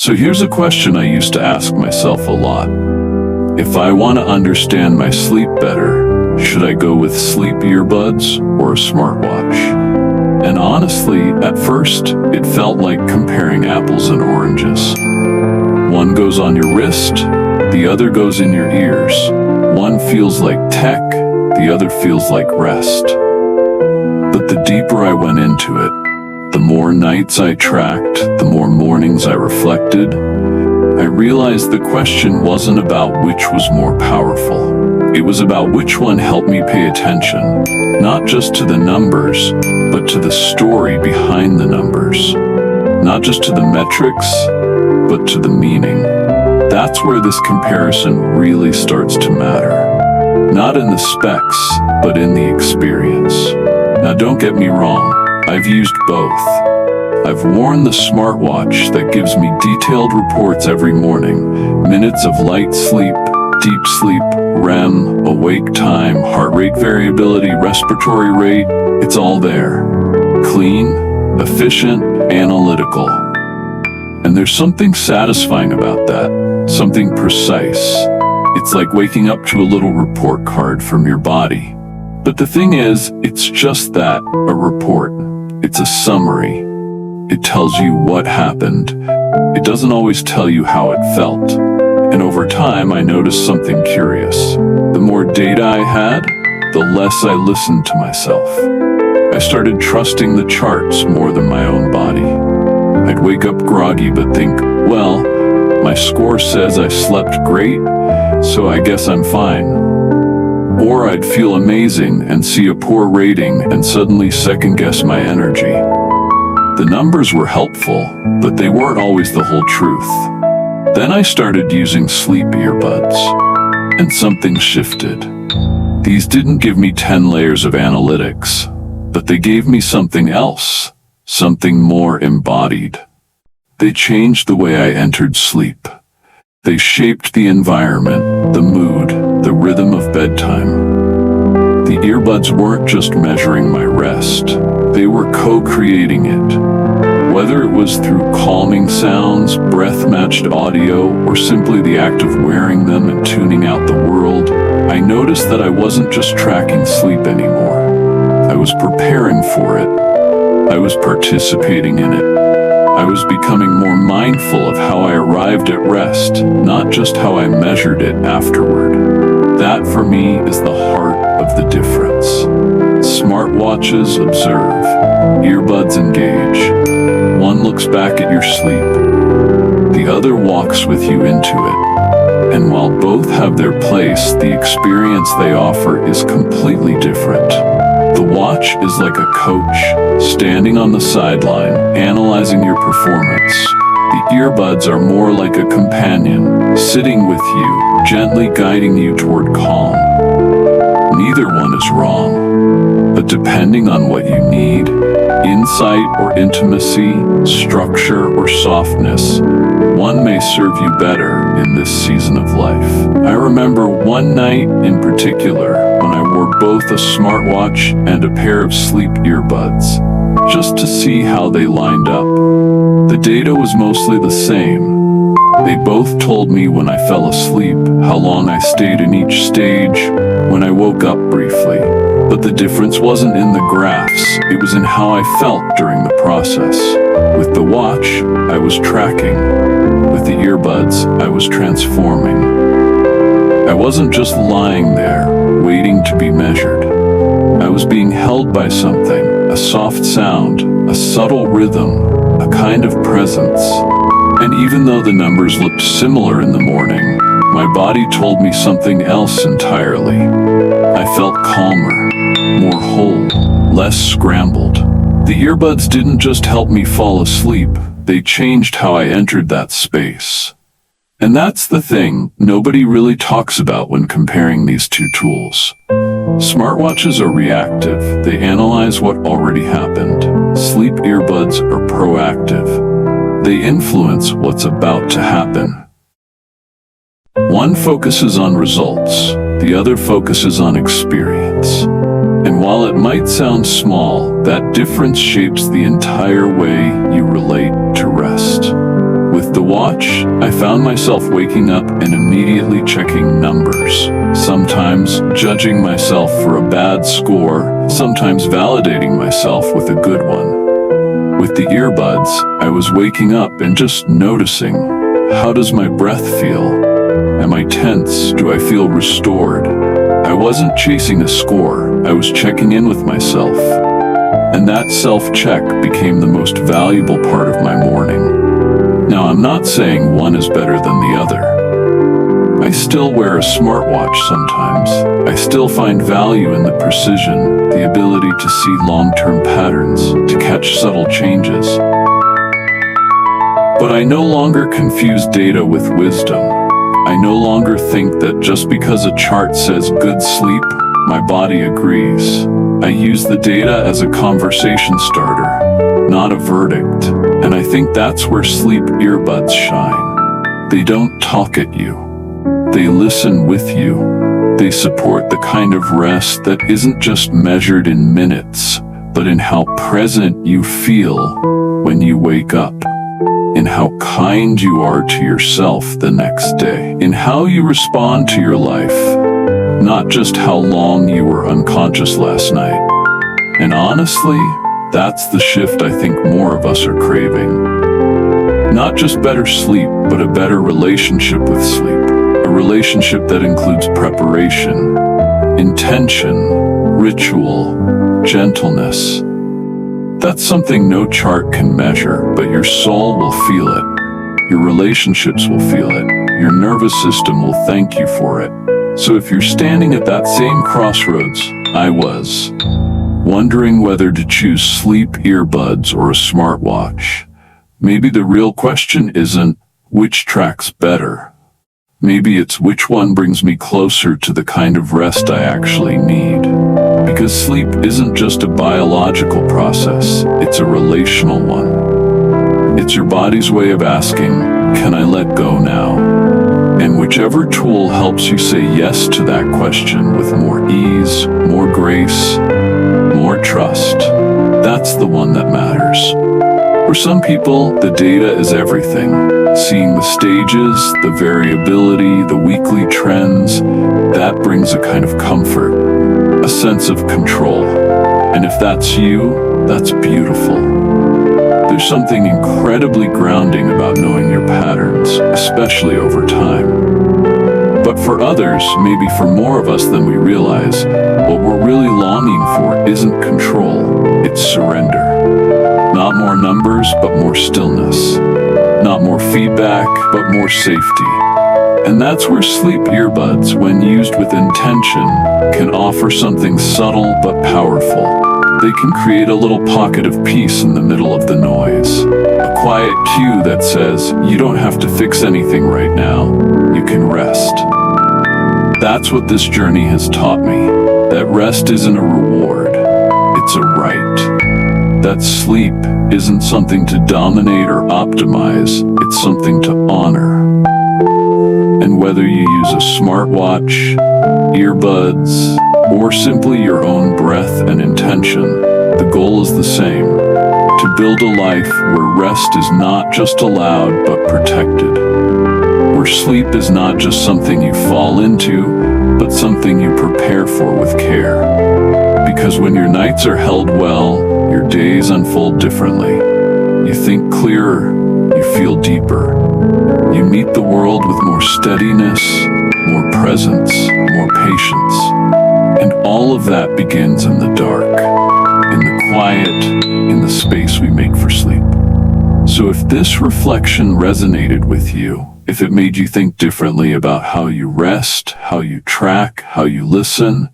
So here's a question I used to ask myself a lot. If I want to understand my sleep better, should I go with sleep earbuds or a smartwatch? And honestly, at first, it felt like comparing apples and oranges. One goes on your wrist, the other goes in your ears. One feels like tech, the other feels like rest. But the deeper I went into it, the more nights I tracked, the more mornings I reflected, I realized the question wasn't about which was more powerful. It was about which one helped me pay attention, not just to the numbers, but to the story behind the numbers. Not just to the metrics, but to the meaning. That's where this comparison really starts to matter. Not in the specs, but in the experience. Now don't get me wrong, I've used both. I've worn the smartwatch that gives me detailed reports every morning, minutes of light sleep, deep sleep, REM, awake time, heart rate variability, respiratory rate, it's all there. Clean, efficient, analytical. And there's something satisfying about that, something precise. It's like waking up to a little report card from your body. But the thing is, it's just that, a report. It's a summary. It tells you what happened. It doesn't always tell you how it felt. And over time, I noticed something curious. The more data I had, the less I listened to myself. I started trusting the charts more than my own body. I'd wake up groggy but think, well, my score says I slept great, so I guess I'm fine. Or I'd feel amazing and see a poor rating and suddenly second-guess my energy. The numbers were helpful, but they weren't always the whole truth. Then I started using sleep earbuds, and something shifted. These didn't give me 10 layers of analytics, but they gave me something else, something more embodied. They changed the way I entered sleep. They shaped the environment, the mood, the rhythm of bedtime. The earbuds weren't just measuring my rest, they were co-creating it. Whether it was through calming sounds, breath-matched audio, or simply the act of wearing them and tuning out the world, I noticed that I wasn't just tracking sleep anymore. I was preparing for it. I was participating in it. I was becoming more mindful of how I arrived at rest, not just how I measured it afterward. That, for me, is the heart of the difference. Smartwatches observe, earbuds engage. One looks back at your sleep, the other walks with you into it. And while both have their place, the experience they offer is completely different. The watch is like a coach, standing on the sideline, analyzing your performance. The earbuds are more like a companion, sitting with you, gently guiding you toward calm. Neither one is wrong, but depending on what you need, insight or intimacy, structure or softness, one may serve you better in this season of life. I remember one night in particular when I wore both a smartwatch and a pair of sleep earbuds, just to see how they lined up. The data was mostly the same. They both told me when I fell asleep, how long I stayed in each stage, when I woke up briefly. But the difference wasn't in the graphs, it was in how I felt during the process. With the watch, I was tracking. With the earbuds, I was transforming. I wasn't just lying there, waiting to be measured. I was being held by something, a soft sound, a subtle rhythm, a kind of presence. And even though the numbers looked similar in the morning, my body told me something else entirely. I felt calmer, more whole, less scrambled. The earbuds didn't just help me fall asleep, they changed how I entered that space. And that's the thing nobody really talks about when comparing these two tools. Smartwatches are reactive, they analyze what already happened. Sleep earbuds are proactive. They influence what's about to happen. One focuses on results, the other focuses on experience. And while it might sound small, that difference shapes the entire way you relate to rest. With the watch, I found myself waking up and immediately checking numbers, sometimes judging myself for a bad score, sometimes validating myself with a good one. With the earbuds, I was waking up and just noticing, how does my breath feel? Am I tense? Do I feel restored? I wasn't chasing a score, I was checking in with myself. And that self-check became the most valuable part of my morning. Now, I'm not saying one is better than the other. I still wear a smartwatch sometimes. I still find value in the precision, the ability to see long-term patterns, to catch subtle changes. But I no longer confuse data with wisdom. I no longer think that just because a chart says good sleep, my body agrees. I use the data as a conversation starter, not a verdict. And I think that's where sleep earbuds shine. They don't talk at you. They listen with you. They support the kind of rest that isn't just measured in minutes, but in how present you feel when you wake up, in how kind you are to yourself the next day, in how you respond to your life, not just how long you were unconscious last night. And honestly, that's the shift I think more of us are craving. Not just better sleep, but a better relationship with sleep. A relationship that includes preparation, intention, ritual, gentleness. That's something no chart can measure, but your soul will feel it. Your relationships will feel it. Your nervous system will thank you for it. So if you're standing at that same crossroads I was, wondering whether to choose sleep earbuds or a smartwatch, maybe the real question isn't which track's better. Maybe it's which one brings me closer to the kind of rest I actually need. Because sleep isn't just a biological process, it's a relational one. It's your body's way of asking, can I let go now? And whichever tool helps you say yes to that question with more ease, more grace, more trust, that's the one that matters. For some people, the data is everything. Seeing the stages, the variability, the weekly trends, that brings a kind of comfort, a sense of control. And if that's you, that's beautiful. There's something incredibly grounding about knowing your patterns, especially over time. But for others, maybe for more of us than we realize, what we're really longing for isn't control, it's surrender. Not more numbers, but more stillness. Not more feedback, but more safety. And that's where sleep earbuds, when used with intention, can offer something subtle but powerful. They can create a little pocket of peace in the middle of the noise. A quiet cue that says, you don't have to fix anything right now, you can rest. That's what this journey has taught me, that rest isn't a reward, it's a right. That sleep isn't something to dominate or optimize, it's something to honor. And whether you use a smartwatch, earbuds, or simply your own breath and intention, the goal is the same: to build a life where rest is not just allowed but protected, where sleep is not just something you fall into, but something you prepare for with care. Because when your nights are held well, your days unfold differently. You think clearer, you feel deeper. You meet the world with more steadiness, more presence, more patience. And all of that begins in the dark, in the quiet, in the space we make for sleep. So if this reflection resonated with you, if it made you think differently about how you rest, how you track, how you listen,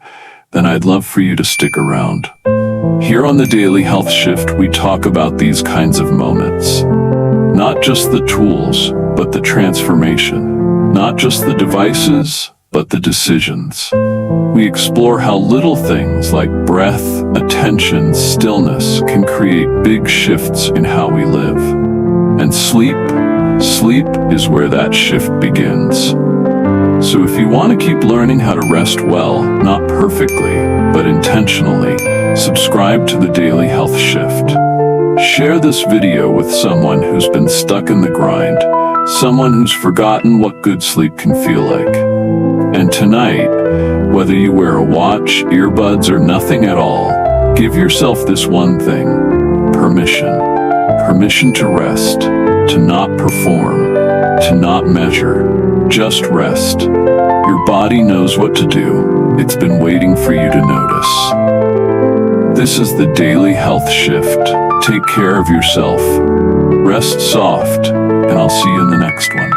then I'd love for you to stick around. Here on the Daily Health Shift, we talk about these kinds of moments. Not just the tools, but the transformation. Not just the devices, but the decisions. We explore how little things like breath, attention, stillness can create big shifts in how we live. And sleep is where that shift begins. So if you want to keep learning how to rest well, not perfectly, but intentionally, subscribe to the Daily Health Shift. Share this video with someone who's been stuck in the grind, someone who's forgotten what good sleep can feel like. And tonight, whether you wear a watch, earbuds, or nothing at all, give yourself this one thing: permission. Permission to rest, to not perform, to not measure, just rest. Your body knows what to do. It's been waiting for you to notice. This is the Daily Health Shift. Take care of yourself. Rest soft, and I'll see you in the next one.